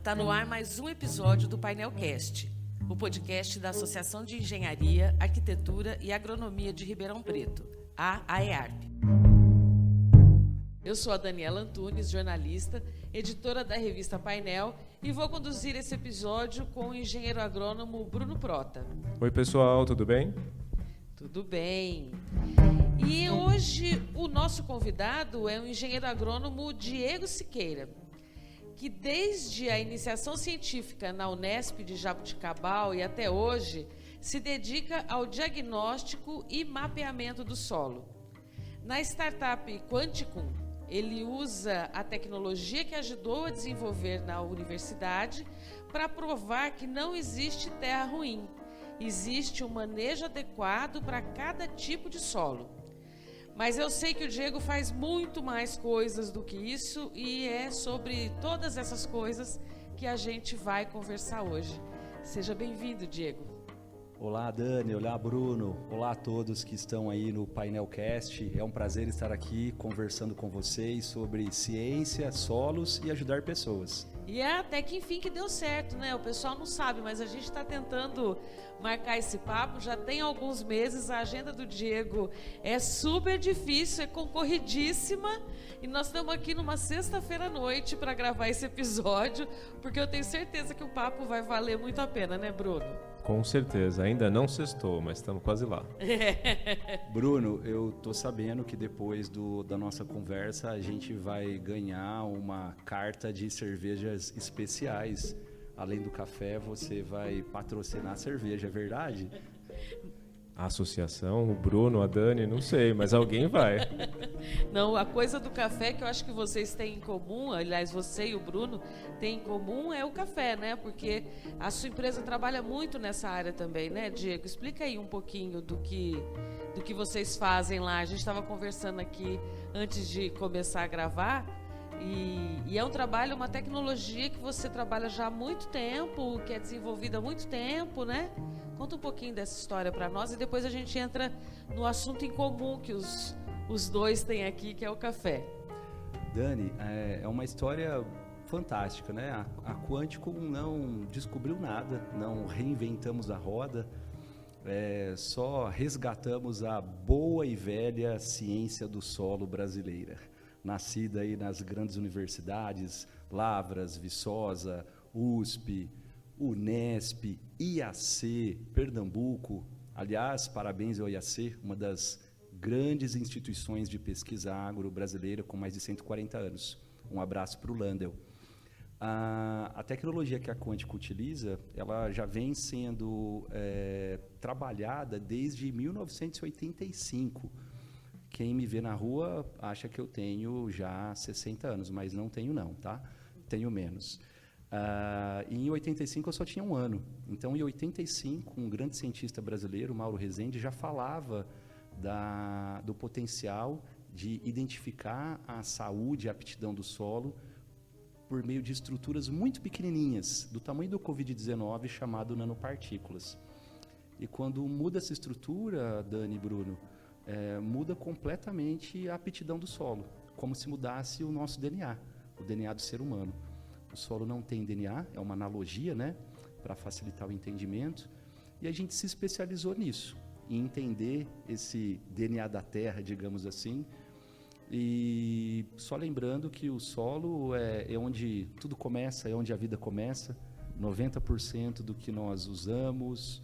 Está no ar mais um episódio do Painelcast, o podcast da Associação de Engenharia, Arquitetura e Agronomia de Ribeirão Preto, a AEARP. Eu sou a Daniela Antunes, jornalista, editora da revista Painel, e vou conduzir esse episódio com o engenheiro agrônomo Bruno Prota. Oi, pessoal, tudo bem? Tudo bem. E hoje o nosso convidado é o engenheiro agrônomo Diego Siqueira, que desde a iniciação científica na Unesp de Jaboticabal e até hoje se dedica ao diagnóstico e mapeamento do solo. Na startup Quanticum, ele usa a tecnologia que ajudou a desenvolver na universidade para provar que não existe terra ruim. Existe um manejo adequado para cada tipo de solo. Mas eu sei que o Diego faz muito mais coisas do que isso e é sobre todas essas coisas que a gente vai conversar hoje. Seja bem-vindo, Diego. Olá, Dani. Olá, Bruno. Olá a todos que estão aí no Painelcast. É um prazer estar aqui conversando com vocês sobre ciência, solos e ajudar pessoas. E é até que enfim que deu certo, né? O pessoal não sabe, mas a gente está tentando marcar esse papo. Já tem alguns meses, a agenda do Diego é super difícil, é concorridíssima. E nós estamos aqui numa sexta-feira à noite para gravar esse episódio, porque eu tenho certeza que o papo vai valer muito a pena, né, Bruno? Com certeza, ainda não sextou, mas estamos quase lá. Bruno, eu tô sabendo que depois da nossa conversa a gente vai ganhar uma carta de cervejas especiais. Além do café, você vai patrocinar a cerveja, é verdade? A associação, o Bruno, a Dani, não sei, mas alguém vai. Não, a coisa do café que eu acho que vocês têm em comum, aliás, você e o Bruno têm em comum é o café, né? Porque a sua empresa trabalha muito nessa área também, né, Diego? Explica aí um pouquinho do que vocês fazem lá. A gente estava conversando aqui antes de começar a gravar e é um trabalho, uma tecnologia que você trabalha já há muito tempo, que é desenvolvida há muito tempo, né? Conta um pouquinho dessa história para nós e depois a gente entra no assunto em comum que os dois têm aqui, que é o café. Dani, é uma história fantástica, né? A Quanticum não descobriu nada, não reinventamos a roda, só resgatamos a boa e velha ciência do solo brasileira, nascida aí nas grandes universidades, Lavras, Viçosa, USP, Unesp, IAC, Pernambuco. Aliás, parabéns ao IAC, uma das grandes instituições de pesquisa agro brasileira com mais de 140 anos. Um abraço para o Landel. A tecnologia que a Quanticum utiliza, ela já vem sendo trabalhada desde 1985. Quem me vê na rua acha que eu tenho já 60 anos, mas não tenho não, tá? Tenho menos. Em 85 eu só tinha 1 ano. Então, em 85, um grande cientista brasileiro, Mauro Rezende, já falava do potencial de identificar a saúde e a aptidão do solo por meio de estruturas muito pequenininhas, do tamanho do Covid-19, chamado nanopartículas. E quando muda essa estrutura, Dani e Bruno, muda completamente a aptidão do solo, como se mudasse o nosso DNA, o DNA do ser humano. O solo não tem DNA, é uma analogia, né, para facilitar o entendimento, e a gente se especializou nisso, em entender esse DNA da Terra, digamos assim, e só lembrando que o solo é onde tudo começa, é onde a vida começa. 90% do que nós usamos,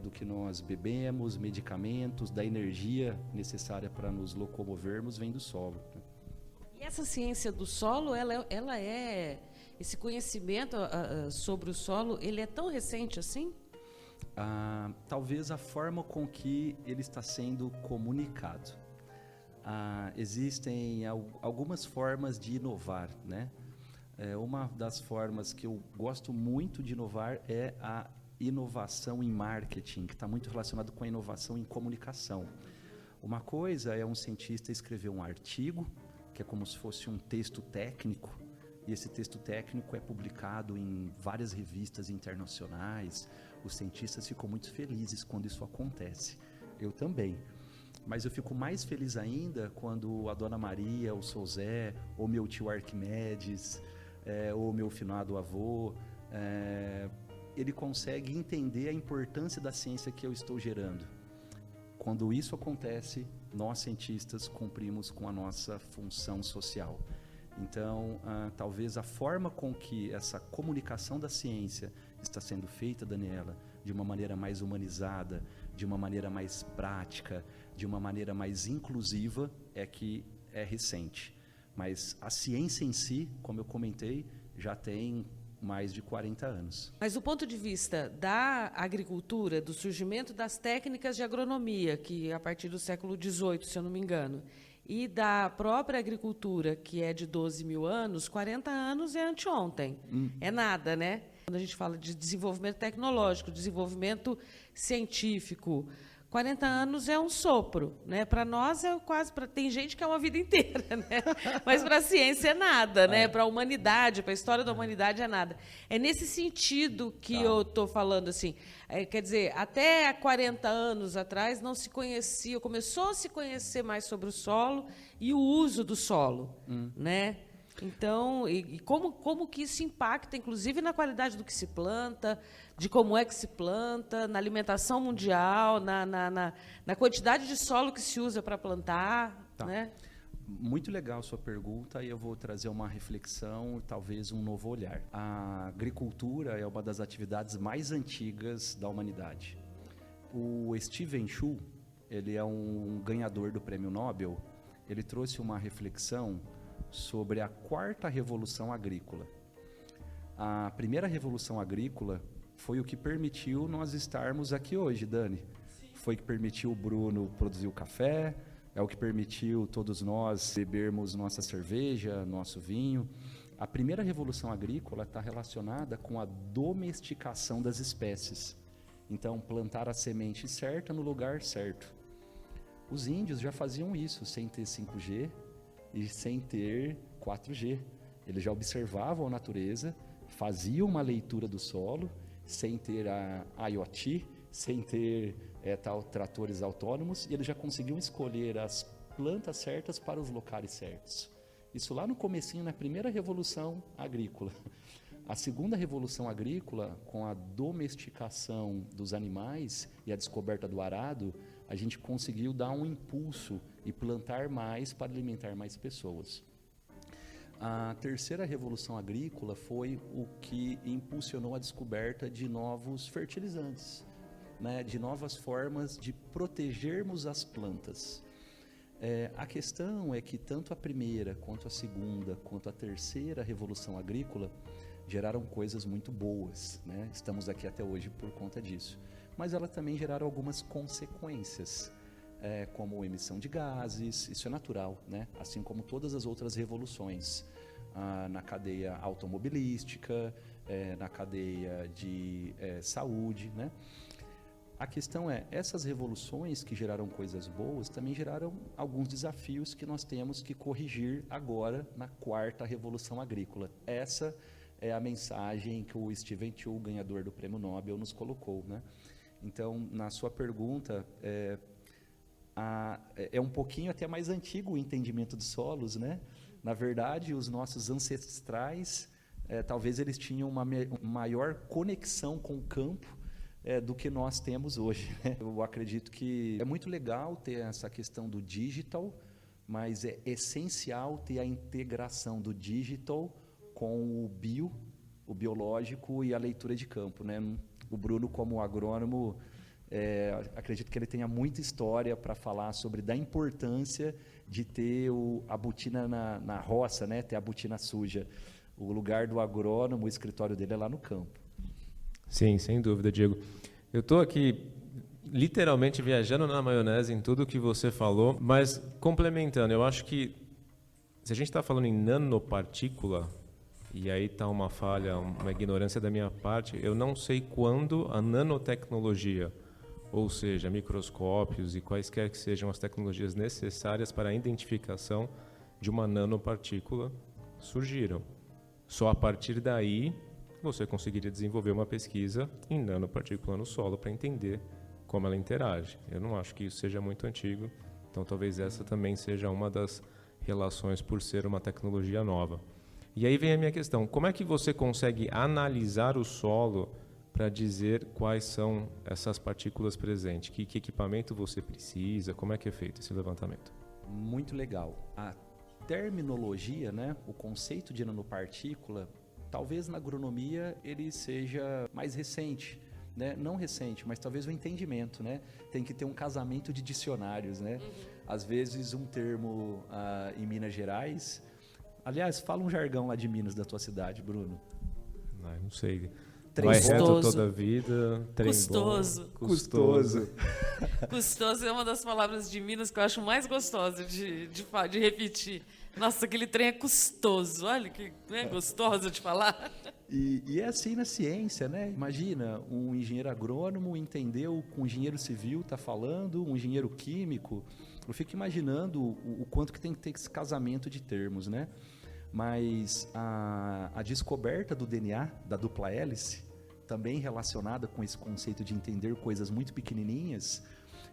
do que nós bebemos, medicamentos, da energia necessária para nos locomovermos vem do solo. E essa ciência do solo, ela é... Esse conhecimento sobre o solo, ele é tão recente assim? Talvez a forma com que ele está sendo comunicado. Existem algumas formas de inovar, né? Uma das formas que eu gosto muito de inovar é a inovação em marketing, que está muito relacionado com a inovação em comunicação. Uma coisa é um cientista escrever um artigo, que é como se fosse um texto técnico, e esse texto técnico é publicado em várias revistas internacionais. Os cientistas ficam muito felizes quando isso acontece. Eu também. Mas eu fico mais feliz ainda quando a Dona Maria, o seu Zé, ou meu tio Arquimedes, ou meu finado avô, ele consegue entender a importância da ciência que eu estou gerando. Quando isso acontece, nós cientistas cumprimos com a nossa função social. Então, talvez a forma com que essa comunicação da ciência está sendo feita, Daniela, de uma maneira mais humanizada, de uma maneira mais prática, de uma maneira mais inclusiva, é que é recente. Mas a ciência em si, como eu comentei, já tem mais de 40 anos. Mas do ponto de vista da agricultura, do surgimento das técnicas de agronomia, que a partir do século XVIII, se eu não me engano, e da própria agricultura, que é de 12 mil anos, 40 anos é anteontem. É nada, né? Quando a gente fala de desenvolvimento tecnológico, desenvolvimento científico, 40 anos é um sopro, né? Para nós é quase, tem gente que é uma vida inteira, né? Mas para a ciência é nada, né? Para a humanidade, para a história da humanidade é nada. É nesse sentido que eu estou falando assim. Quer dizer, até 40 anos atrás não se conhecia, começou a se conhecer mais sobre o solo e o uso do solo, né? Então, e como que isso impacta, inclusive, na qualidade do que se planta, de como é que se planta, na alimentação mundial, na quantidade de solo que se usa para plantar, né? Muito legal a sua pergunta, e eu vou trazer uma reflexão, talvez um novo olhar. A agricultura é uma das atividades mais antigas da humanidade. O Steven Chu, ele é um ganhador do Prêmio Nobel, ele trouxe uma reflexão sobre a quarta revolução agrícola. A primeira revolução agrícola foi o que permitiu nós estarmos aqui hoje, Dani. Foi o que permitiu o Bruno produzir o café, é o que permitiu todos nós bebermos nossa cerveja, nosso vinho. A primeira revolução agrícola está relacionada com a domesticação das espécies. Então, plantar a semente certa no lugar certo. Os índios já faziam isso sem ter 5G, e sem ter 4G. Eles já observavam a natureza, faziam uma leitura do solo, sem ter a IoT, sem ter tratores autônomos, e eles já conseguiam escolher as plantas certas para os locais certos. Isso lá no comecinho, na primeira revolução agrícola. A segunda revolução agrícola, com a domesticação dos animais e a descoberta do arado, a gente conseguiu dar um impulso e plantar mais para alimentar mais pessoas. A terceira revolução agrícola foi o que impulsionou a descoberta de novos fertilizantes, né, de novas formas de protegermos as plantas. A questão é que tanto a primeira, quanto a segunda, quanto a terceira revolução agrícola geraram coisas muito boas, né? Estamos aqui até hoje por conta disso. Mas elas também geraram algumas consequências, como emissão de gases, isso é natural, né? Assim como todas as outras revoluções, na cadeia automobilística, na cadeia de saúde, né? A questão é, essas revoluções que geraram coisas boas também geraram alguns desafios que nós temos que corrigir agora na quarta revolução agrícola. Essa é a mensagem que o Steven Chu, ganhador do Prêmio Nobel, nos colocou, né? Então, na sua pergunta, é um pouquinho até mais antigo o entendimento dos solos, né? Na verdade, os nossos ancestrais, talvez eles tinham uma maior conexão com o campo do que nós temos hoje, né? Eu acredito que é muito legal ter essa questão do digital, mas é essencial ter a integração do digital com o biológico e a leitura de campo, né? O Bruno, como agrônomo, acredito que ele tenha muita história para falar sobre da importância de ter a botina na roça, né? Ter a botina suja. O lugar do agrônomo, o escritório dele é lá no campo. Sim, sem dúvida, Diego. Eu estou aqui literalmente viajando na maionese em tudo que você falou, mas complementando, eu acho que se a gente está falando em nanopartícula, e aí está uma falha, uma ignorância da minha parte, eu não sei quando a nanotecnologia, ou seja, microscópios e quaisquer que sejam as tecnologias necessárias para a identificação de uma nanopartícula, surgiram. Só a partir daí você conseguiria desenvolver uma pesquisa em nanopartícula no solo para entender como ela interage. Eu não acho que isso seja muito antigo, então talvez essa também seja uma das relações por ser uma tecnologia nova. E aí vem a minha questão, como é que você consegue analisar o solo para dizer quais são essas partículas presentes? Que equipamento você precisa? Como é que é feito esse levantamento? Muito legal. A terminologia, né, o conceito de nanopartícula, talvez na agronomia ele seja mais recente, né? Não recente, mas talvez o entendimento, né? Tem que ter um casamento de dicionários, né? Às vezes um termo em Minas Gerais... Aliás, fala um jargão lá de Minas, da tua cidade, Bruno. Não sei. Trem Vai reto Custoso. toda a vida. Trem Custoso. bom. Custoso. Custoso é uma das palavras de Minas que eu acho mais gostosa de repetir. Nossa, aquele trem é custoso. Olha que gostoso de falar. E é assim na ciência, né? Imagina, um engenheiro agrônomo entendeu o que um engenheiro civil está falando, um engenheiro químico. Eu fico imaginando o quanto que tem que ter esse casamento de termos, né? Mas a descoberta do DNA, da dupla hélice, também relacionada com esse conceito de entender coisas muito pequenininhas,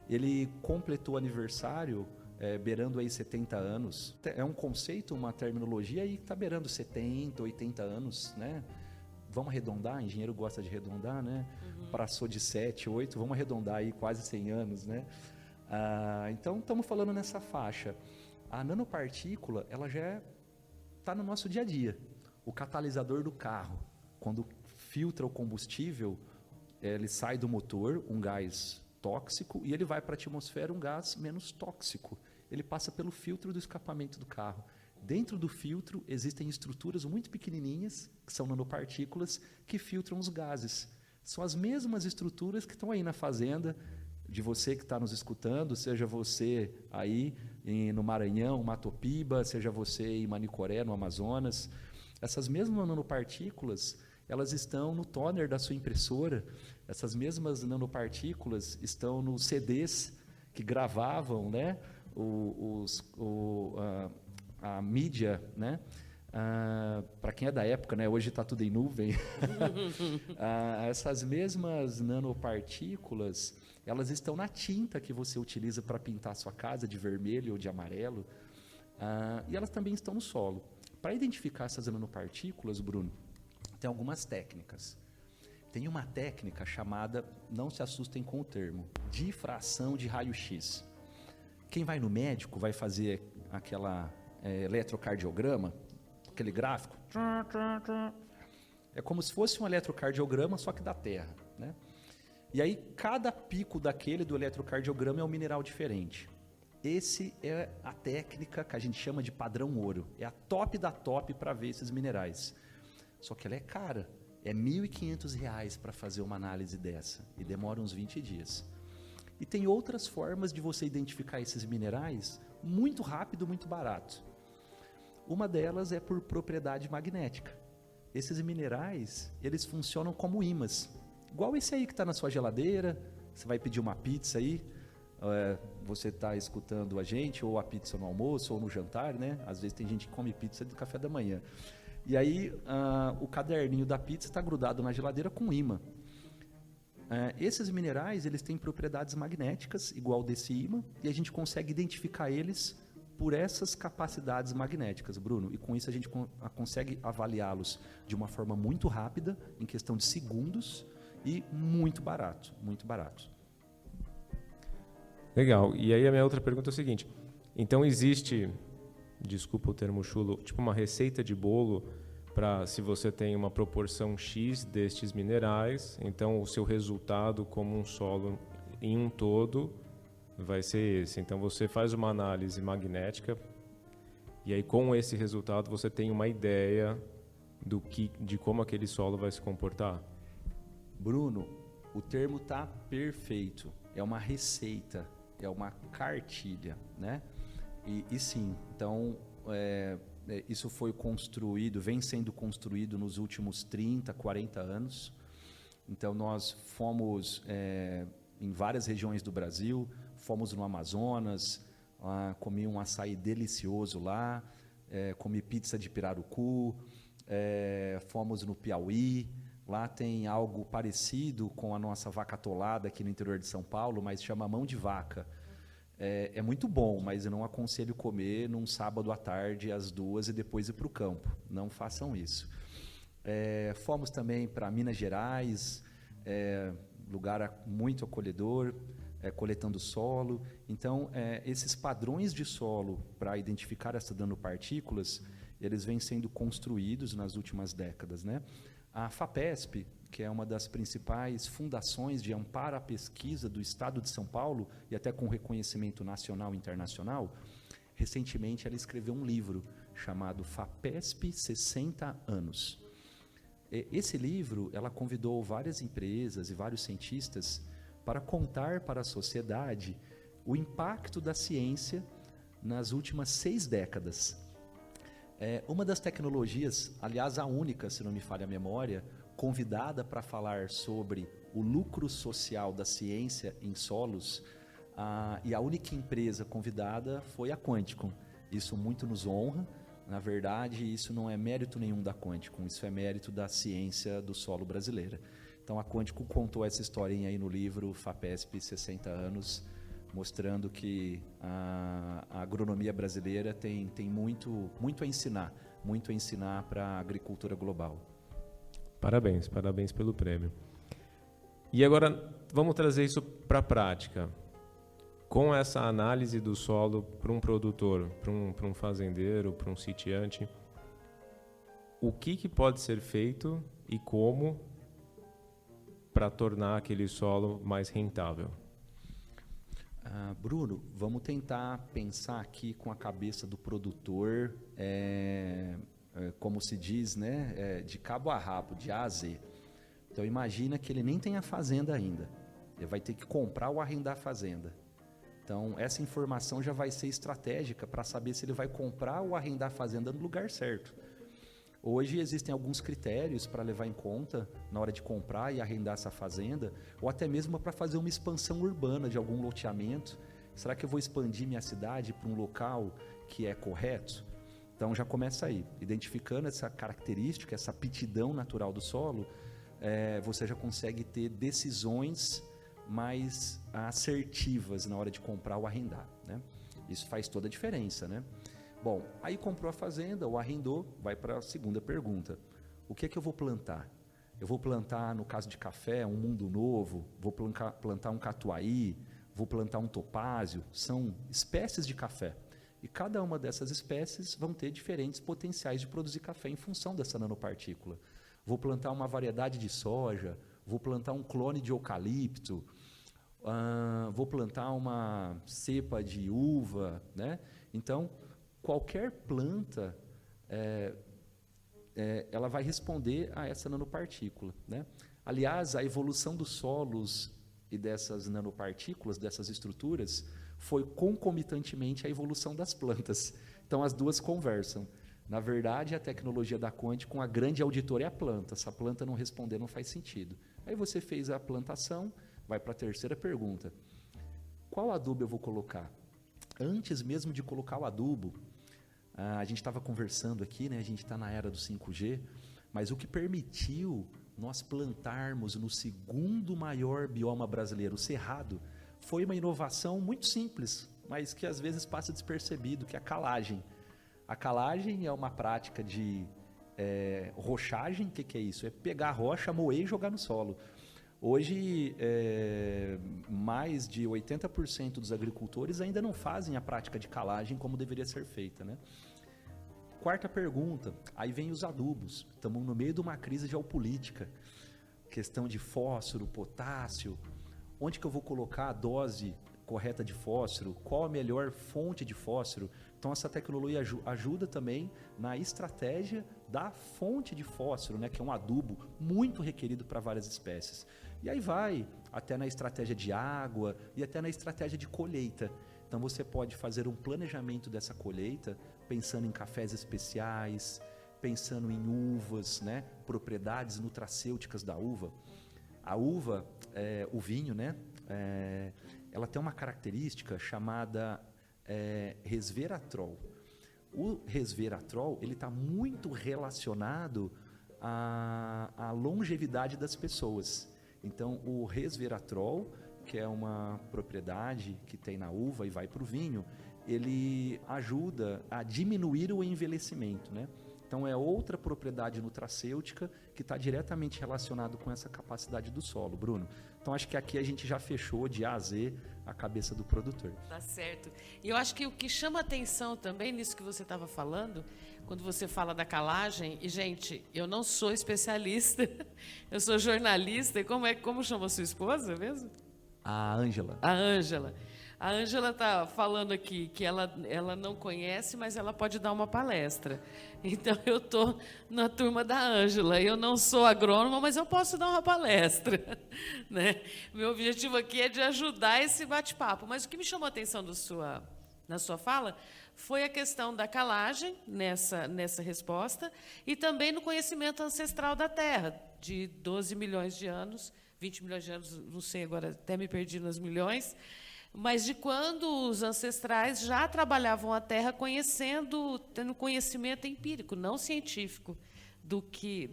ele completou aniversário beirando aí 70 anos. É um conceito, uma terminologia aí que está beirando 70, 80 anos, né? Vamos arredondar, engenheiro gosta de arredondar, né? Passou de 7, 8, vamos arredondar aí quase 100 anos, né? Então, estamos falando nessa faixa. A nanopartícula, ela já está no nosso dia a dia. O catalisador do carro, quando filtra o combustível, ele sai do motor, um gás tóxico, e ele vai para a atmosfera, um gás menos tóxico. Ele passa pelo filtro do escapamento do carro. Dentro do filtro existem estruturas muito pequenininhas, que são nanopartículas, que filtram os gases. São as mesmas estruturas que estão aí na fazenda, de você que está nos escutando, seja você aí no Maranhão, Matopiba, seja você em Manicoré, no Amazonas. Essas mesmas nanopartículas, elas estão no toner da sua impressora, essas mesmas nanopartículas estão nos CDs que gravavam, né, a mídia, né? Para quem é da época, né? Hoje está tudo em nuvem. Essas mesmas nanopartículas, elas estão na tinta que você utiliza para pintar a sua casa de vermelho ou de amarelo, e elas também estão no solo. Para identificar essas nanopartículas, Bruno, tem algumas técnicas. Tem uma técnica chamada, não se assustem com o termo, difração de raio-x. Quem vai no médico vai fazer aquela eletrocardiograma, aquele gráfico. É como se fosse um eletrocardiograma, só que da Terra, né? E aí, cada pico daquele do eletrocardiograma é um mineral diferente. Esse é a técnica que a gente chama de padrão ouro. É a top da top para ver esses minerais. Só que ela é cara. É R$ 1.500 para fazer uma análise dessa. E demora uns 20 dias. E tem outras formas de você identificar esses minerais muito rápido, muito barato. Uma delas é por propriedade magnética. Esses minerais, eles funcionam como ímãs. Igual esse aí que está na sua geladeira, você vai pedir uma pizza aí, você está escutando a gente, ou a pizza no almoço, ou no jantar, né? Às vezes tem gente que come pizza do café da manhã. E aí o caderninho da pizza está grudado na geladeira com ímã. Esses minerais, eles têm propriedades magnéticas, igual desse ímã, e a gente consegue identificar eles por essas capacidades magnéticas, Bruno. E com isso a gente consegue avaliá-los de uma forma muito rápida, em questão de segundos, e muito barato, muito barato. Legal. E aí a minha outra pergunta é o seguinte. Então existe, desculpa o termo chulo, tipo uma receita de bolo para se você tem uma proporção X destes minerais, então o seu resultado como um solo em um todo vai ser esse. Então você faz uma análise magnética e aí com esse resultado você tem uma ideia de como aquele solo vai se comportar. Bruno, o termo está perfeito. É uma receita, é uma cartilha, né? E sim, então isso foi construído, vem sendo construído nos últimos 30, 40 anos. Então nós fomos em várias regiões do Brasil, fomos no Amazonas, comi um açaí delicioso lá, comi pizza de pirarucu, fomos no Piauí, lá tem algo parecido com a nossa vaca atolada aqui no interior de São Paulo, mas chama mão de vaca. é muito bom, mas eu não aconselho comer num sábado à tarde, às 2 e depois ir para o campo. Não façam isso. Fomos também para Minas Gerais, lugar muito acolhedor, coletando solo. Então, esses padrões de solo para identificar essas nanopartículas, eles vêm sendo construídos nas últimas décadas, né? A FAPESP, que é uma das principais fundações de amparo à pesquisa do Estado de São Paulo, e até com reconhecimento nacional e internacional, recentemente ela escreveu um livro chamado FAPESP 60 anos. Esse livro, ela convidou várias empresas e vários cientistas para contar para a sociedade o impacto da ciência nas últimas 6 décadas. Uma das tecnologias, aliás a única, se não me falha a memória, convidada para falar sobre o lucro social da ciência em solos, e a única empresa convidada foi a Quanticum. Isso muito nos honra. Na verdade, isso não é mérito nenhum da Quanticum, isso é mérito da ciência do solo brasileira. Então a Quanticum contou essa historinha aí no livro FAPESP 60 anos, mostrando que a agronomia brasileira tem muito a ensinar para a agricultura global. Parabéns pelo prêmio. E agora vamos trazer isso para a prática. Com essa análise do solo para um produtor, para um fazendeiro, para um sitiante, o que pode ser feito e como para tornar aquele solo mais rentável? Bruno, vamos tentar pensar aqui com a cabeça do produtor, como se diz, né, de cabo a rabo, de A a Z. Então imagina que ele nem tem a fazenda ainda, ele vai ter que comprar ou arrendar a fazenda. Então essa informação já vai ser estratégica para saber se ele vai comprar ou arrendar a fazenda no lugar certo. Hoje existem alguns critérios para levar em conta na hora de comprar e arrendar essa fazenda, ou até mesmo para fazer uma expansão urbana de algum loteamento. Será que eu vou expandir minha cidade para um local que é correto? Então já começa aí, identificando essa característica, essa aptidão natural do solo, você já consegue ter decisões mais assertivas na hora de comprar ou arrendar, né? Isso faz toda a diferença, né? Bom, aí comprou a fazenda ou arrendou, vai para a segunda pergunta. O que é que eu vou plantar? Eu vou plantar, no caso de café, um mundo novo, vou plantar um catuaí, vou plantar um topázio, são espécies de café. E cada uma dessas espécies vão ter diferentes potenciais de produzir café em função dessa nanopartícula. Vou plantar uma variedade de soja, vou plantar um clone de eucalipto, vou plantar uma cepa de uva, né? Então, qualquer planta, ela vai responder a essa nanopartícula, né? Aliás, a evolução dos solos e dessas nanopartículas, dessas estruturas, foi concomitantemente à evolução das plantas. Então, as duas conversam. Na verdade, a tecnologia da Quanticum, a grande auditora é a planta. Se a planta não responder, não faz sentido. Aí você fez a plantação, vai para a terceira pergunta. Qual adubo eu vou colocar? Antes mesmo de colocar o adubo, a gente estava conversando aqui, né? A gente está na era do 5G, mas o que permitiu nós plantarmos no segundo maior bioma brasileiro, o Cerrado, foi uma inovação muito simples, mas que às vezes passa despercebido, que é a calagem. A calagem é uma prática de rochagem. O que é isso? É pegar a rocha, moer e jogar no solo. Hoje, mais de 80% dos agricultores ainda não fazem a prática de calagem como deveria ser feita, né? Quarta pergunta, aí vem os adubos. Estamos no meio de uma crise geopolítica, questão de fósforo, potássio. Onde que eu vou colocar a dose correta de fósforo? Qual a melhor fonte de fósforo? Então, essa tecnologia ajuda também na estratégia da fonte de fósforo, né, que é um adubo muito requerido para várias espécies. E aí vai até na estratégia de água e até na estratégia de colheita. Então, você pode fazer um planejamento dessa colheita pensando em cafés especiais, pensando em uvas, né, propriedades nutracêuticas da uva. A uva, o vinho, né, ela tem uma característica chamada resveratrol. O resveratrol ele está muito relacionado à longevidade das pessoas. Então, o resveratrol que é uma propriedade que tem na uva e vai para o vinho, ele ajuda a diminuir o envelhecimento, né? Então, é outra propriedade nutracêutica que está diretamente relacionado com essa capacidade do solo, Bruno. Então, acho que aqui a gente já fechou de A a Z a cabeça do produtor. Tá certo. E eu acho que o que chama atenção também nisso que você estava falando, quando você fala da calagem, e, gente, eu não sou especialista, eu sou jornalista, e como chama a sua esposa mesmo? A Ângela. A Ângela. A Ângela está falando aqui que ela não conhece, mas ela pode dar uma palestra. Então, eu estou na turma da Ângela. Eu não sou agrônoma, mas eu posso dar uma palestra. Né? Meu objetivo aqui é de ajudar esse bate-papo. Mas o que me chamou a atenção na sua fala foi a questão da calagem nessa resposta e também no conhecimento ancestral da Terra, de 12 milhões de anos, 20 milhões de anos, não sei agora, até me perdi nos milhões, mas de quando os ancestrais já trabalhavam a Terra tendo conhecimento empírico, não científico,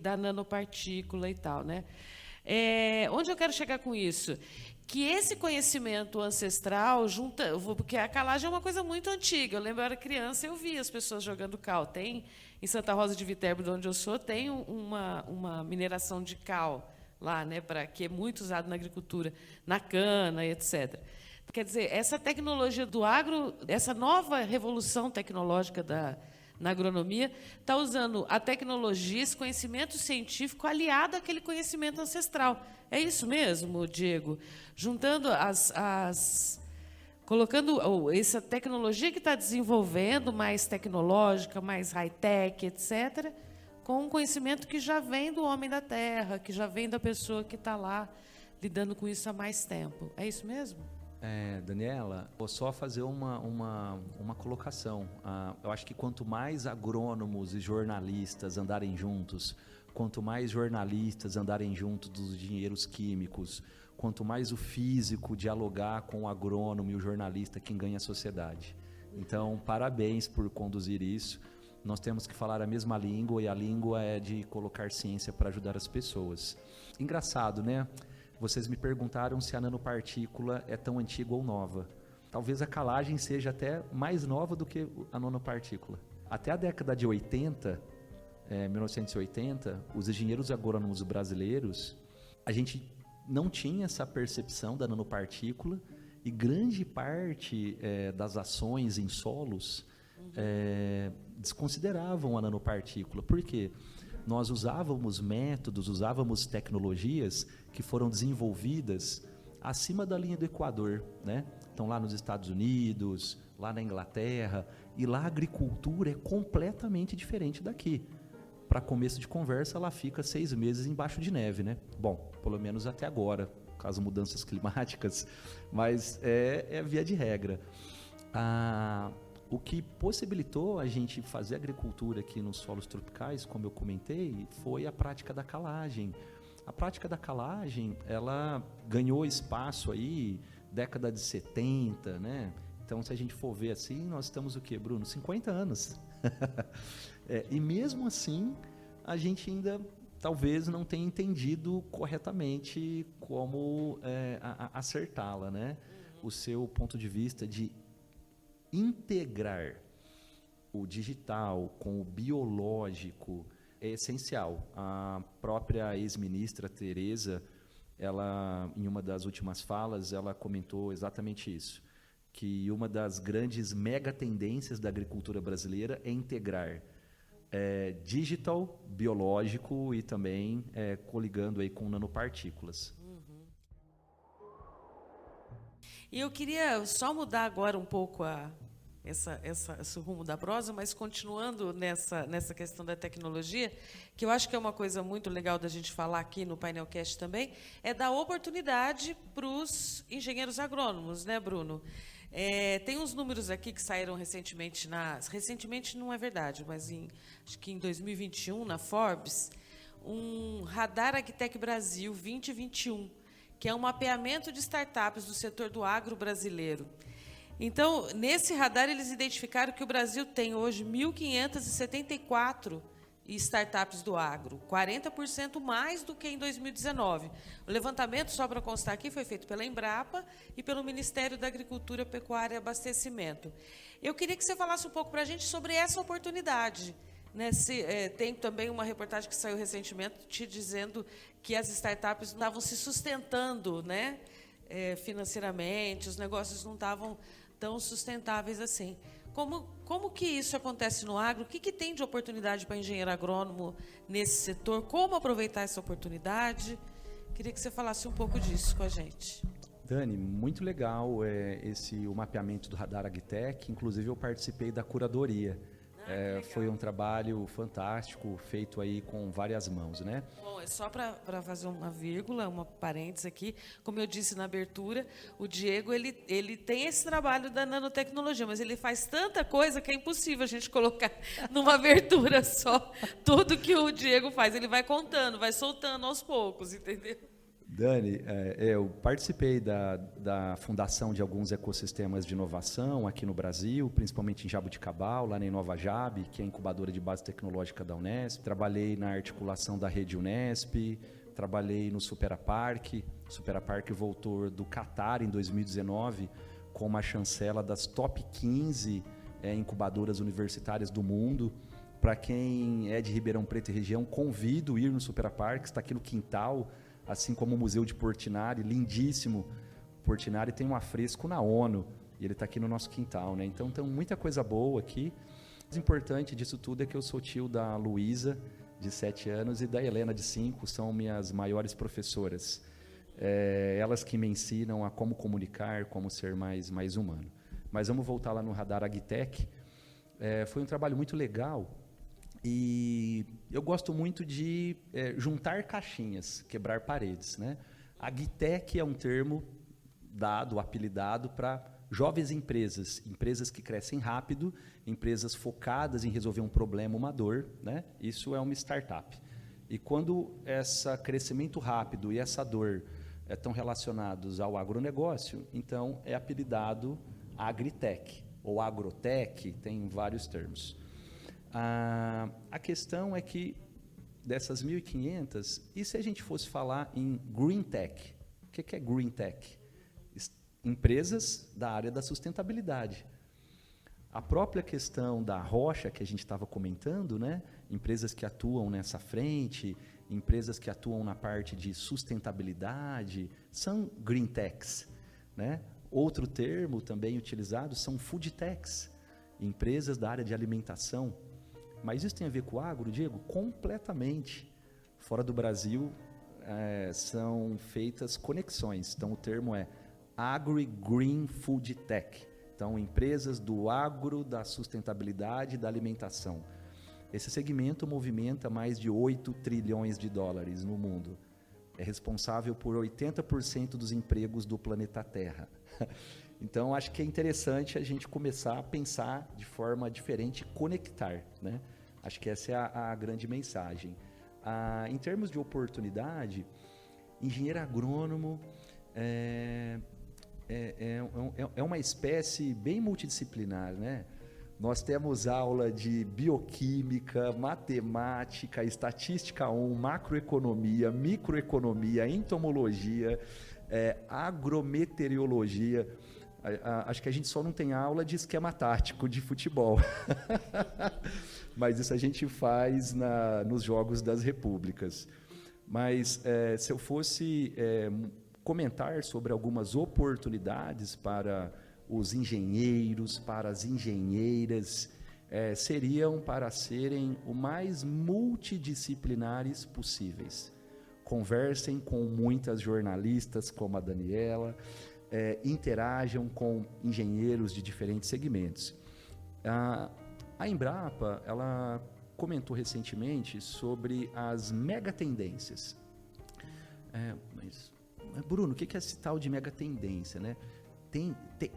da nanopartícula e tal, né? Onde eu quero chegar com isso? Que esse conhecimento ancestral porque a calagem é uma coisa muito antiga. Eu lembro, eu era criança, eu via as pessoas jogando cal. Tem em Santa Rosa de Viterbo, de onde eu sou, tem uma mineração de cal lá, né, que é muito usado na agricultura, na cana, etc. Quer dizer, essa tecnologia do agro, essa nova revolução tecnológica na agronomia, está usando a tecnologia, esse conhecimento científico aliado àquele conhecimento ancestral. É isso mesmo, Diego? Juntando colocando essa tecnologia que está desenvolvendo, mais tecnológica, mais high-tech, etc., com um conhecimento que já vem do homem da terra, que já vem da pessoa que está lá lidando com isso há mais tempo. É isso mesmo? Daniela, vou só fazer uma colocação. Eu acho que quanto mais agrônomos e jornalistas andarem juntos, quanto mais jornalistas andarem juntos dos engenheiros químicos, quanto mais o físico dialogar com o agrônomo e o jornalista, quem ganha a sociedade. Então, parabéns por conduzir isso. Nós temos que falar a mesma língua, e a língua é de colocar ciência para ajudar as pessoas. Engraçado, né? Vocês me perguntaram se a nanopartícula é tão antiga ou nova. Talvez a calagem seja até mais nova do que a nanopartícula. Até a década de 1980, os engenheiros agrônomos brasileiros, a gente não tinha essa percepção da nanopartícula, e grande parte das ações em solos desconsideravam a nanopartícula. Por quê? Nós usávamos métodos, usávamos tecnologias que foram desenvolvidas acima da linha do Equador, né? Então, lá nos Estados Unidos, lá na Inglaterra, e lá a agricultura é completamente diferente daqui. Para começo de conversa, ela fica 6 meses embaixo de neve, né? Bom, pelo menos até agora, caso mudanças climáticas, mas é via de regra. O que possibilitou a gente fazer agricultura aqui nos solos tropicais, como eu comentei, foi a prática da calagem. A prática da calagem, ela ganhou espaço aí, década de 70, né? Então, se a gente for ver assim, nós estamos o quê, Bruno? 50 anos. E mesmo assim, a gente ainda talvez não tenha entendido corretamente como acertá-la, né? O seu ponto de vista de integrar o digital com o biológico é essencial. A própria ex-ministra Tereza, ela, em uma das últimas falas, ela comentou exatamente isso, que uma das grandes mega tendências da agricultura brasileira é integrar digital, biológico e também coligando aí com nanopartículas. E eu queria só mudar agora um pouco esse rumo da prosa, mas continuando nessa questão da tecnologia, que eu acho que é uma coisa muito legal da gente falar aqui no Painelcast também, é dar oportunidade para os engenheiros agrônomos, né, Bruno? Tem uns números aqui que saíram recentemente, recentemente não é verdade, mas acho que em 2021, na Forbes, um Radar Agtech Brasil 2021, que é um mapeamento de startups do setor do agro brasileiro. Então, nesse radar, eles identificaram que o Brasil tem hoje 1.574 e startups do agro, 40% mais do que em 2019. O levantamento, só para constar aqui, foi feito pela Embrapa e pelo Ministério da Agricultura, Pecuária e Abastecimento. Eu queria que você falasse um pouco para a gente sobre essa oportunidade. Né? Tem também uma reportagem que saiu recentemente te dizendo que as startups não estavam se sustentando, né? Financeiramente, os negócios não estavam tão sustentáveis assim. Como que isso acontece no agro? O que tem de oportunidade para engenheiro agrônomo nesse setor? Como aproveitar essa oportunidade? Queria que você falasse um pouco disso com a gente. Dani, muito legal o mapeamento do Radar Agtech. Inclusive, eu participei da curadoria. Foi um trabalho fantástico, feito aí com várias mãos, né? Bom, é só para fazer uma vírgula, uma parêntese aqui. Como eu disse na abertura, o Diego ele tem esse trabalho da nanotecnologia, mas ele faz tanta coisa que é impossível a gente colocar numa abertura só tudo que o Diego faz. Ele vai contando, vai soltando aos poucos, entendeu? Dani, eu participei da fundação de alguns ecossistemas de inovação aqui no Brasil, principalmente em Jaboticabal, lá na InovaJab, que é a incubadora de base tecnológica da Unesp. Trabalhei na articulação da rede Unesp, trabalhei no Superapark. O Superapark voltou do Catar em 2019 com uma chancela das top 15 incubadoras universitárias do mundo. Para quem é de Ribeirão Preto e região, convido a ir no Superapark, está aqui no quintal, assim como o Museu de Portinari, lindíssimo. Portinari tem um afresco na ONU, e ele está aqui no nosso quintal, né? Então, tem muita coisa boa aqui. O mais importante disso tudo é que eu sou tio da Luísa, de 7 anos, e da Helena, de 5, são minhas maiores professoras. Elas que me ensinam a como comunicar, como ser mais humano. Mas vamos voltar lá no Radar Agtech. Foi um trabalho muito legal. E eu gosto muito de juntar caixinhas, quebrar paredes, né? Agtech é um termo apelidado para jovens empresas que crescem rápido, empresas focadas em resolver um problema, uma dor, né? Isso é uma startup. E quando esse crescimento rápido e essa dor estão relacionados ao agronegócio, então é apelidado Agritech ou Agrotech, tem vários termos. A questão é que, dessas 1.500, e se a gente fosse falar em Green Tech? O que é Green Tech? Empresas da área da sustentabilidade. A própria questão da rocha que a gente estava comentando, né? Empresas que atuam nessa frente, empresas que atuam na parte de sustentabilidade, são Green Techs, né? Outro termo também utilizado são Food Techs, empresas da área de alimentação. Mas isso tem a ver com o agro, Diego? Completamente. Fora do Brasil, são feitas conexões. Então, o termo é Agri-Green Food Tech. Então, empresas do agro, da sustentabilidade e da alimentação. Esse segmento movimenta mais de 8 trilhões de dólares no mundo. É responsável por 80% dos empregos do planeta Terra. Então, acho que é interessante a gente começar a pensar de forma diferente, conectar, né? Acho que essa é a grande mensagem. Em termos de oportunidade, engenheiro agrônomo é uma espécie bem multidisciplinar, né? Nós temos aula de bioquímica, matemática, estatística 1, macroeconomia, microeconomia, entomologia, agrometeorologia. Acho que a gente só não tem aula de esquema tático de futebol. Mas isso a gente faz nos Jogos das Repúblicas. Mas se eu fosse comentar sobre algumas oportunidades para os engenheiros, para as engenheiras, seriam para serem o mais multidisciplinares possíveis. Conversem com muitas jornalistas, como a Daniela, interajam com engenheiros de diferentes segmentos. A Embrapa, ela comentou recentemente sobre as megatendências. Mas, Bruno, o que é esse tal de megatendência, né?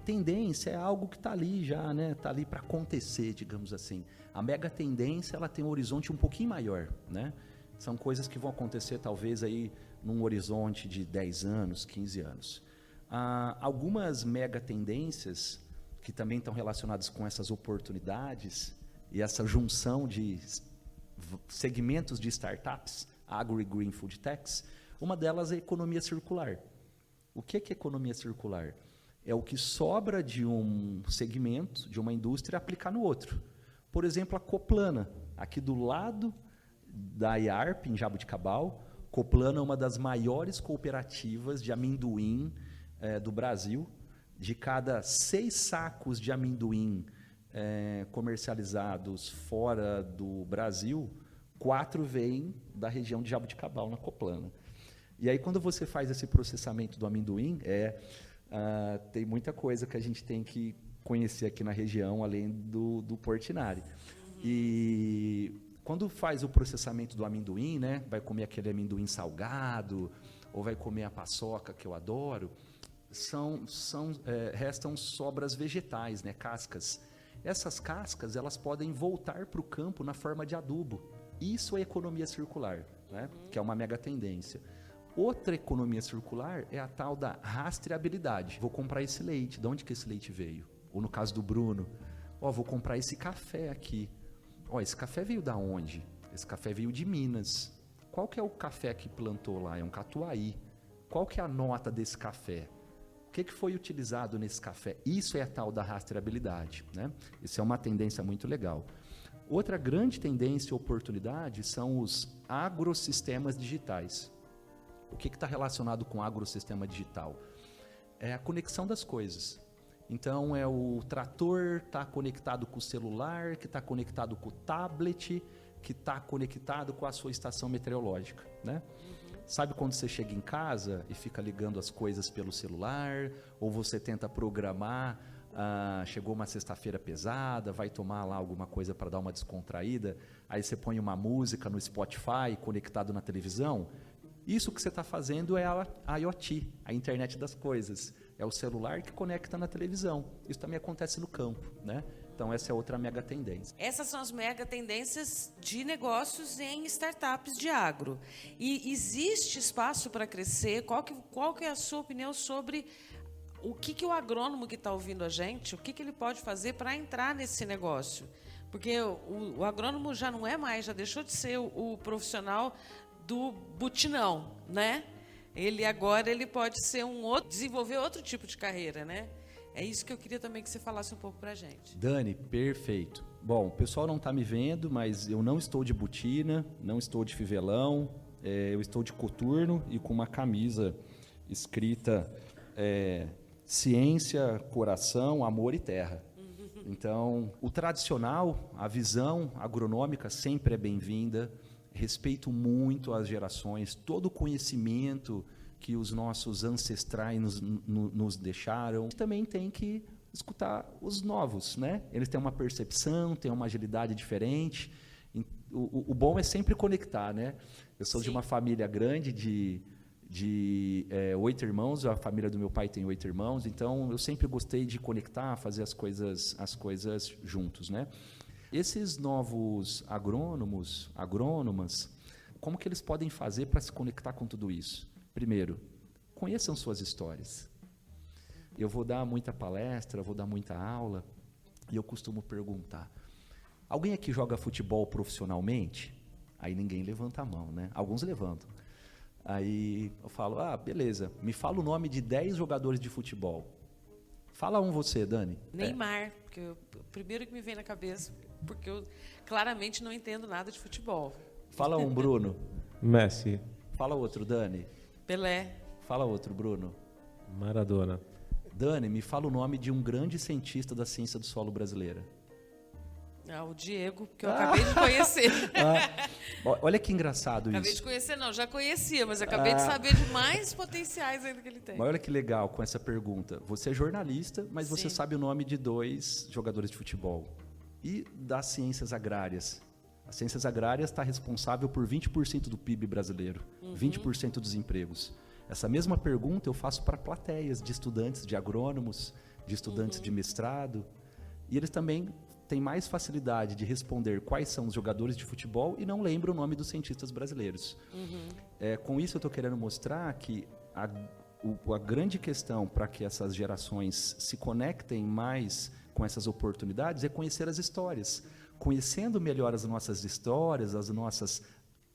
Tendência é algo que está ali já, né? Está ali para acontecer, digamos assim. A megatendência, ela tem um horizonte um pouquinho maior, né? São coisas que vão acontecer talvez aí num horizonte de 10 anos, 15 anos. Algumas megatendências que também estão relacionadas com essas oportunidades e essa junção de segmentos de startups, agro e green food techs. Uma delas é a economia circular. O que é economia circular? É o que sobra de um segmento, de uma indústria, aplicar no outro. Por exemplo, a Coplana, aqui do lado da IARP, em Jaboticabal. Coplana é uma das maiores cooperativas de amendoim do Brasil. De cada 6 sacos de amendoim comercializados fora do Brasil, 4 vêm da região de Jaboticabal, na Coplana. E aí, quando você faz esse processamento do amendoim, tem muita coisa que a gente tem que conhecer aqui na região, além do Portinari. E quando faz o processamento do amendoim, né, vai comer aquele amendoim salgado, ou vai comer a paçoca, que eu adoro, restam sobras vegetais, né, cascas. Essas cascas, elas podem voltar para o campo na forma de adubo. Isso é economia circular, né, que é uma mega tendência. Outra economia circular é a tal da rastreabilidade. Vou comprar esse leite, de onde que esse leite veio? Ou no caso do Bruno, vou comprar esse café aqui. Esse café veio da onde? Esse café veio de Minas. Qual que é o café que plantou lá? É um catuai. Qual que é a nota desse café? O que foi utilizado nesse café? Isso é a tal da rastreabilidade, né? Isso é uma tendência muito legal. Outra grande tendência e oportunidade são os agrosistemas digitais. O que está relacionado com agrosistema digital? É a conexão das coisas. Então, o trator está conectado com o celular, que está conectado com o tablet, que está conectado com a sua estação meteorológica, né? Sabe quando você chega em casa e fica ligando as coisas pelo celular, ou você tenta programar, chegou uma sexta-feira pesada, vai tomar lá alguma coisa para dar uma descontraída, aí você põe uma música no Spotify conectado na televisão? Isso que você está fazendo é a IoT, a internet das coisas. É o celular que conecta na televisão. Isso também acontece no campo, né? Então, essa é outra mega tendência. Essas são as mega tendências de negócios em startups de agro. E existe espaço para crescer? Qual que é a sua opinião sobre o que o agrônomo que está ouvindo a gente, o que ele pode fazer para entrar nesse negócio? Porque o agrônomo já não é mais, já deixou de ser o profissional do butinão, né? Agora ele pode ser desenvolver outro tipo de carreira, né? É isso que eu queria também que você falasse um pouco para a gente. Dani, perfeito. Bom, o pessoal não está me vendo, mas eu não estou de botina, não estou de fivelão, eu estou de coturno e com uma camisa escrita ciência, coração, amor e terra. Então, o tradicional, a visão agronômica sempre é bem-vinda. Respeito muito as gerações, todo o conhecimento que os nossos ancestrais nos deixaram. Também tem que escutar os novos, né? Eles têm uma percepção, têm uma agilidade diferente. O bom é sempre conectar, né? Eu sou de uma família grande de 8 irmãos, a família do meu pai tem 8 irmãos, então eu sempre gostei de conectar, fazer as coisas juntos, né? Esses novos agrônomas, como que eles podem fazer para se conectar com tudo isso? Primeiro, conheçam suas histórias. Eu vou dar muita palestra, vou dar muita aula, e eu costumo perguntar, alguém aqui joga futebol profissionalmente? Aí ninguém levanta a mão, né? Alguns levantam. Aí eu falo, beleza, me fala o nome de 10 jogadores de futebol. Fala você, Dani. Neymar, porque o primeiro que me vem na cabeça, porque eu claramente não entendo nada de futebol. Fala um, Bruno. Messi. Fala outro, Dani. Pelé. Fala outro, Bruno. Maradona. Dani, me fala o nome de um grande cientista da ciência do solo brasileira. O Diego, que eu acabei de conhecer. Olha que engraçado Acabei isso. de conhecer, não, já conhecia, mas acabei de saber de mais potenciais ainda que ele tem. Mas olha que legal com essa pergunta. Você é jornalista, mas você sabe o nome de 2 jogadores de futebol. E das ciências agrárias? As ciências agrárias está responsável por 20% do PIB brasileiro, 20% dos empregos. Essa mesma pergunta eu faço para plateias de estudantes, de agrônomos, de estudantes de mestrado. E eles também têm mais facilidade de responder quais são os jogadores de futebol e não lembram o nome dos cientistas brasileiros. Com isso eu estou querendo mostrar que a grande questão para que essas gerações se conectem mais com essas oportunidades é conhecer as histórias. conhecendo melhor as nossas histórias, as nossas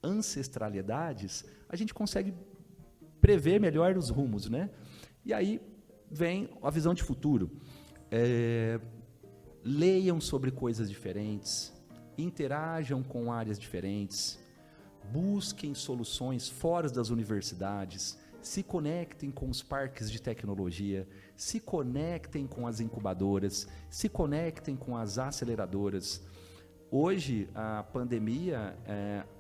ancestralidades, a gente consegue prever melhor os rumos, né? E aí vem a visão de futuro. Leiam sobre coisas diferentes, interajam com áreas diferentes, busquem soluções fora das universidades, se conectem com os parques de tecnologia, se conectem com as incubadoras, se conectem com as aceleradoras. Hoje, a pandemia,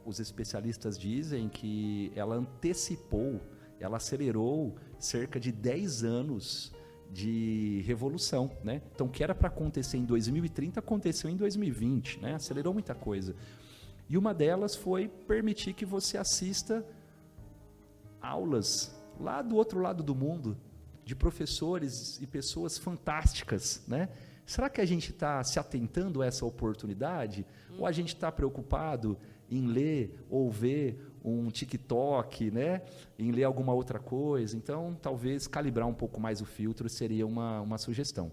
os especialistas dizem que ela antecipou, ela acelerou cerca de 10 anos de revolução, né? Então, o que era para acontecer em 2030, aconteceu em 2020, né? Acelerou muita coisa. E uma delas foi permitir que você assista aulas lá do outro lado do mundo, de professores e pessoas fantásticas, né? Será que a gente está se atentando a essa oportunidade? Ou a gente está preocupado em ler ou ver um TikTok, né? Em ler alguma outra coisa? Então, talvez calibrar um pouco mais o filtro seria uma sugestão.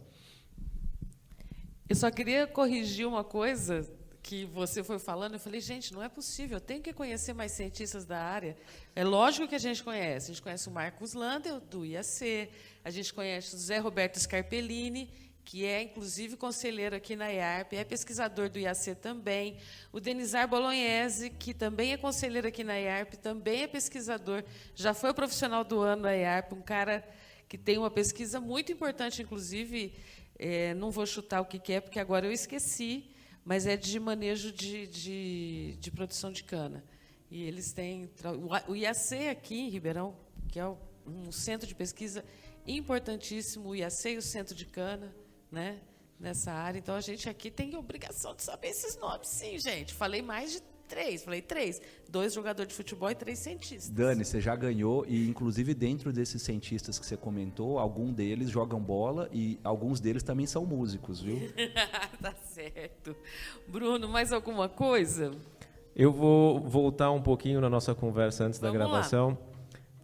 Eu só queria corrigir uma coisa que você foi falando. Eu falei, gente, não é possível, eu tenho que conhecer mais cientistas da área. É lógico que a gente conhece o Marcos Landel, do IAC, a gente conhece o José Roberto Scarpellini, que é, inclusive, conselheiro aqui na IARP, é pesquisador do IAC também, o Denizar Bolognese, que também é conselheiro aqui na IARP, também é pesquisador, já foi o profissional do ano da IARP, um cara que tem uma pesquisa muito importante, inclusive, não vou chutar o que é, porque agora eu esqueci, mas é de manejo de produção de cana. E eles têm... O IAC aqui em Ribeirão, que é um centro de pesquisa importantíssimo, o IAC e o Centro de Cana, né, nessa área. Então, a gente aqui tem obrigação de saber esses nomes, sim, gente. Falei mais de 3, 2 jogadores de futebol e 3 cientistas. Dani, você já ganhou, e inclusive dentro desses cientistas que você comentou, alguns deles jogam bola e alguns deles também são músicos, viu? Tá certo. Bruno, mais alguma coisa? Eu vou voltar um pouquinho na nossa conversa antes da gravação. Lá.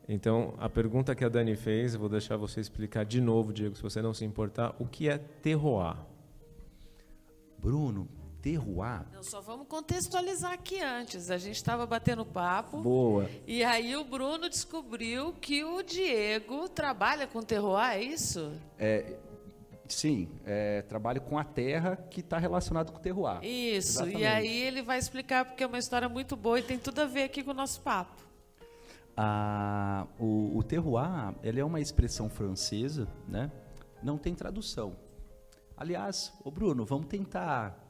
Então, a pergunta que a Dani fez, eu vou deixar você explicar de novo, Diego, se você não se importar, o que é terroir? Bruno, terroir... Não, só vamos contextualizar aqui antes. A gente estava batendo papo. Boa. E aí o Bruno descobriu que o Diego trabalha com terroir, é isso? Sim, trabalho com a terra que está relacionado com o terroir. Isso, Exatamente. E aí ele vai explicar, porque é uma história muito boa e tem tudo a ver aqui com o nosso papo. O terroir, ele é uma expressão francesa, né? Não tem tradução. Aliás, Bruno, vamos tentar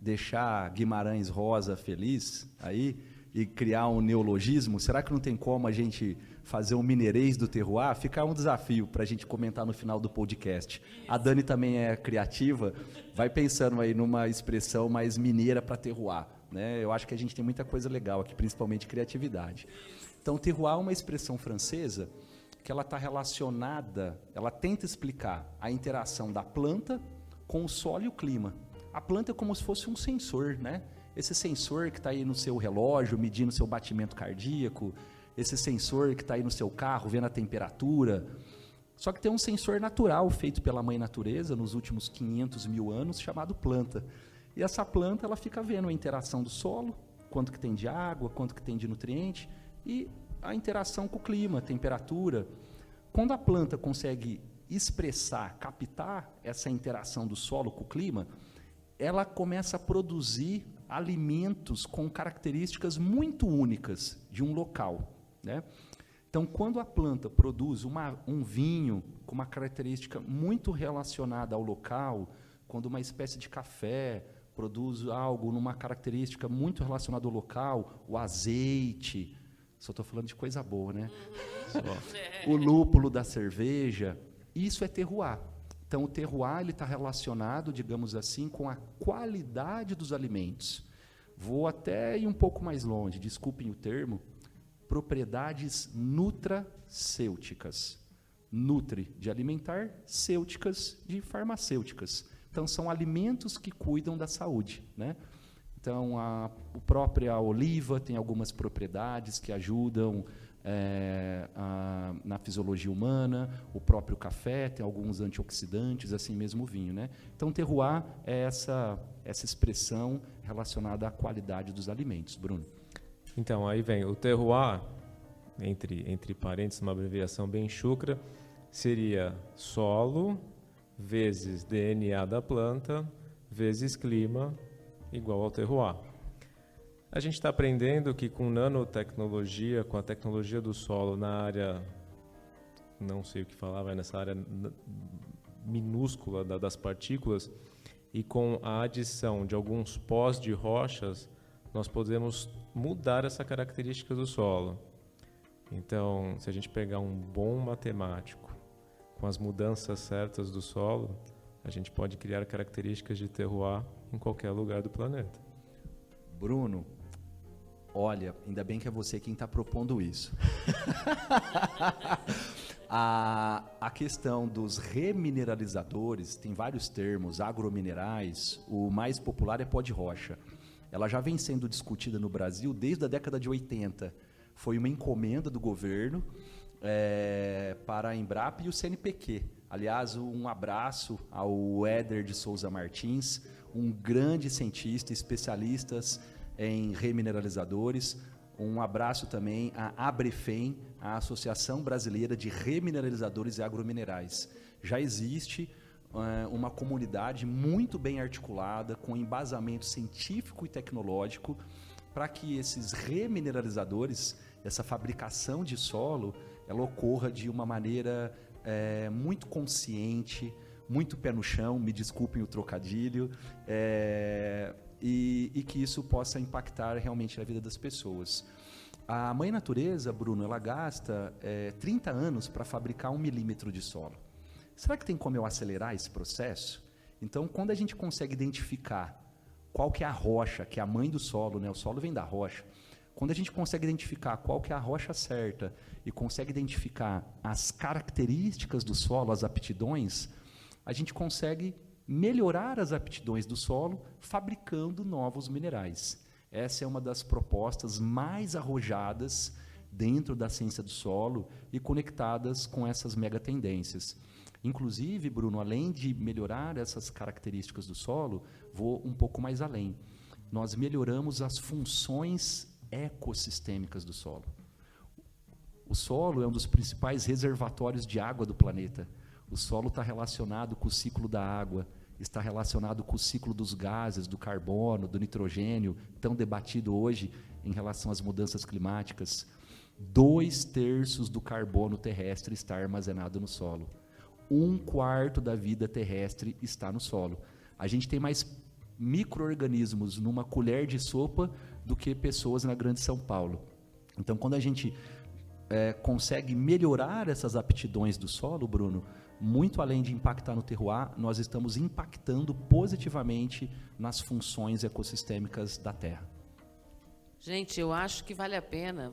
deixar Guimarães Rosa feliz aí e criar um neologismo. Será que não tem como a gente fazer um mineirês do terroir? Fica um desafio para a gente comentar no final do podcast. A Dani também é criativa, vai pensando aí numa expressão mais mineira para terroir. Né? Eu acho que a gente tem muita coisa legal aqui, principalmente criatividade. Então, terroir é uma expressão francesa que ela está relacionada, ela tenta explicar a interação da planta com o solo e o clima. A planta é como se fosse um sensor, né? Esse sensor que está aí no seu relógio, medindo o seu batimento cardíaco, esse sensor que está aí no seu carro, vendo a temperatura. Só que tem um sensor natural feito pela mãe natureza nos últimos 500 mil anos, chamado planta. E essa planta ela fica vendo a interação do solo, quanto que tem de água, quanto que tem de nutriente, e a interação com o clima, temperatura. Quando a planta consegue expressar, captar essa interação do solo com o clima, ela começa a produzir alimentos com características muito únicas de um local, né? Então, quando a planta produz um vinho com uma característica muito relacionada ao local, quando uma espécie de café produz algo numa característica muito relacionada ao local, o azeite, só estou falando de coisa boa, né? O lúpulo da cerveja, isso é terroir. Então, o terroir ele está relacionado, digamos assim, com a qualidade dos alimentos. Vou até ir um pouco mais longe, desculpem o termo, propriedades nutracêuticas. Nutri de alimentar, cêuticas de farmacêuticas. Então, são alimentos que cuidam da saúde, né? Então, a própria oliva tem algumas propriedades que ajudam na fisiologia humana, o próprio café tem alguns antioxidantes, assim mesmo o vinho, né? Então, terroir é essa expressão relacionada à qualidade dos alimentos. Bruno. Então, aí vem o terroir, entre parênteses, uma abreviação bem chucra, seria solo vezes DNA da planta vezes clima igual ao terroir. A gente está aprendendo que com nanotecnologia, com a tecnologia do solo na área, não sei o que falar, vai nessa área minúscula das partículas, e com a adição de alguns pós de rochas, nós podemos mudar essa característica do solo. Então, se a gente pegar um bom matemático com as mudanças certas do solo, a gente pode criar características de terroir em qualquer lugar do planeta. Bruno, olha, ainda bem que é você quem está propondo isso. A questão dos remineralizadores, tem vários termos, agrominerais, o mais popular é pó de rocha. Ela já vem sendo discutida no Brasil desde a década de 80. Foi uma encomenda do governo para a Embrapa e o CNPq. Aliás, um abraço ao Éder de Souza Martins, um grande cientista, especialistas em remineralizadores. Um abraço também à Abrefem, a Associação Brasileira de Remineralizadores e Agrominerais. Já existe uma comunidade muito bem articulada, com embasamento científico e tecnológico, para que esses remineralizadores, essa fabricação de solo, ela ocorra de uma maneira muito consciente, muito pé no chão, me desculpem o trocadilho, e que isso possa impactar realmente a vida das pessoas. A Mãe Natureza, Bruno, ela gasta 30 anos para fabricar 1 milímetro de solo. Será que tem como eu acelerar esse processo? Então, quando a gente consegue identificar qual que é a rocha, que é a mãe do solo, né? O solo vem da rocha. Quando a gente consegue identificar qual que é a rocha certa e consegue identificar as características do solo, as aptidões, a gente consegue melhorar as aptidões do solo fabricando novos minerais. Essa é uma das propostas mais arrojadas dentro da ciência do solo e conectadas com essas megatendências. Inclusive, Bruno, além de melhorar essas características do solo, vou um pouco mais além. Nós melhoramos as funções ecossistêmicas do solo. O solo é um dos principais reservatórios de água do planeta. O solo está relacionado com o ciclo da água, está relacionado com o ciclo dos gases, do carbono, do nitrogênio, tão debatido hoje em relação às mudanças climáticas. 2/3 do carbono terrestre está armazenado no solo. 1/4 da vida terrestre está no solo. A gente tem mais micro-organismos numa colher de sopa do que pessoas na Grande São Paulo. Então, quando a gente consegue melhorar essas aptidões do solo, Bruno, muito além de impactar no terroir, nós estamos impactando positivamente nas funções ecossistêmicas da Terra. Gente, eu acho que vale a pena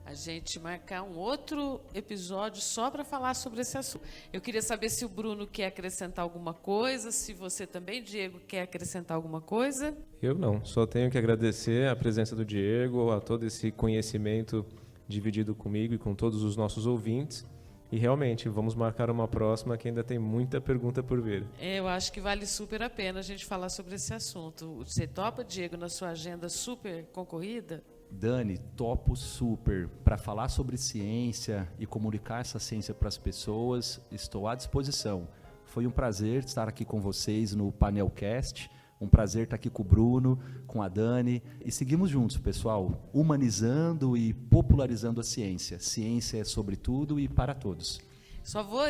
a gente marcar um outro episódio só para falar sobre esse assunto. Eu queria saber se o Bruno quer acrescentar alguma coisa, se você também, Diego, quer acrescentar alguma coisa. Eu não, só tenho que agradecer a presença do Diego, a todo esse conhecimento dividido comigo e com todos os nossos ouvintes. E realmente, vamos marcar uma próxima que ainda tem muita pergunta por vir. Eu acho que vale super a pena a gente falar sobre esse assunto. Você topa, Diego, na sua agenda super concorrida? Dani, topo super. Para falar sobre ciência e comunicar essa ciência para as pessoas, estou à disposição. Foi um prazer estar aqui com vocês no Panelcast. Um prazer estar aqui com o Bruno, com a Dani. E seguimos juntos, pessoal, humanizando e popularizando a ciência. Ciência é sobre tudo e para todos.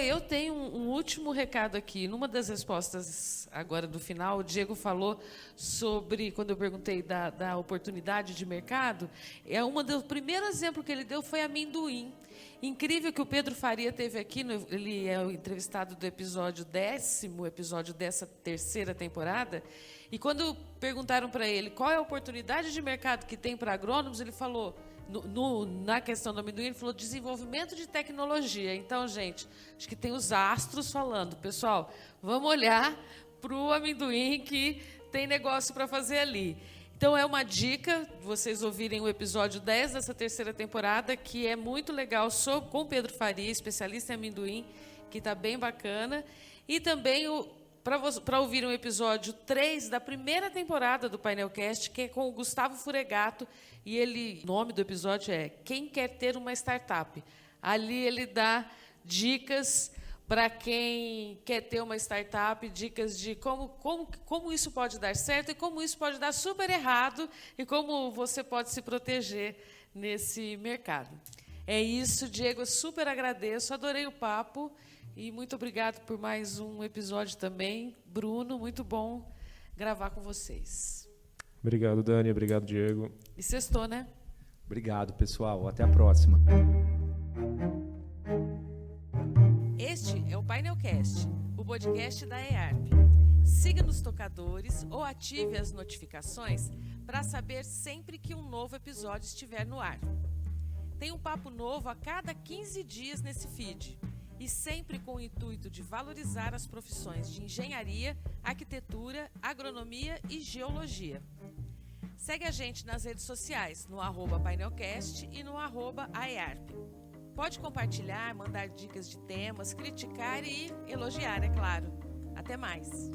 Eu tenho um último recado aqui. Numa das respostas agora do final, o Diego falou sobre, quando eu perguntei da oportunidade de mercado, um dos primeiros exemplos que ele deu foi amendoim. Incrível que o Pedro Faria teve aqui, ele é o entrevistado do episódio 10º, episódio dessa terceira temporada, e quando perguntaram para ele qual é a oportunidade de mercado que tem para agrônomos, ele falou, na questão do amendoim, ele falou desenvolvimento de tecnologia. Então, gente, acho que tem os astros falando. Pessoal, vamos olhar para o amendoim que tem negócio para fazer ali. Então, é uma dica vocês ouvirem o episódio 10 dessa terceira temporada, que é muito legal, com o Pedro Faria, especialista em amendoim, que está bem bacana. E também para ouvir o episódio 3 da primeira temporada do Painelcast, que é com o Gustavo Furegato, e o nome do episódio é Quem Quer Ter uma Startup. Ali ele dá dicas para quem quer ter uma startup, dicas de como isso pode dar certo e como isso pode dar super errado e como você pode se proteger nesse mercado. É isso, Diego, eu super agradeço, adorei o papo e muito obrigado por mais um episódio também. Bruno, muito bom gravar com vocês. Obrigado, Dani, obrigado, Diego. E sextou, né? Obrigado, pessoal. Até a próxima. Este é o Painelcast, o podcast da EARP. Siga nos tocadores ou ative as notificações para saber sempre que um novo episódio estiver no ar. Tem um papo novo a cada 15 dias nesse feed e sempre com o intuito de valorizar as profissões de engenharia, arquitetura, agronomia e geologia. Segue a gente nas redes sociais, no @Painelcast e no @AEARP. Pode compartilhar, mandar dicas de temas, criticar e elogiar, é claro. Até mais!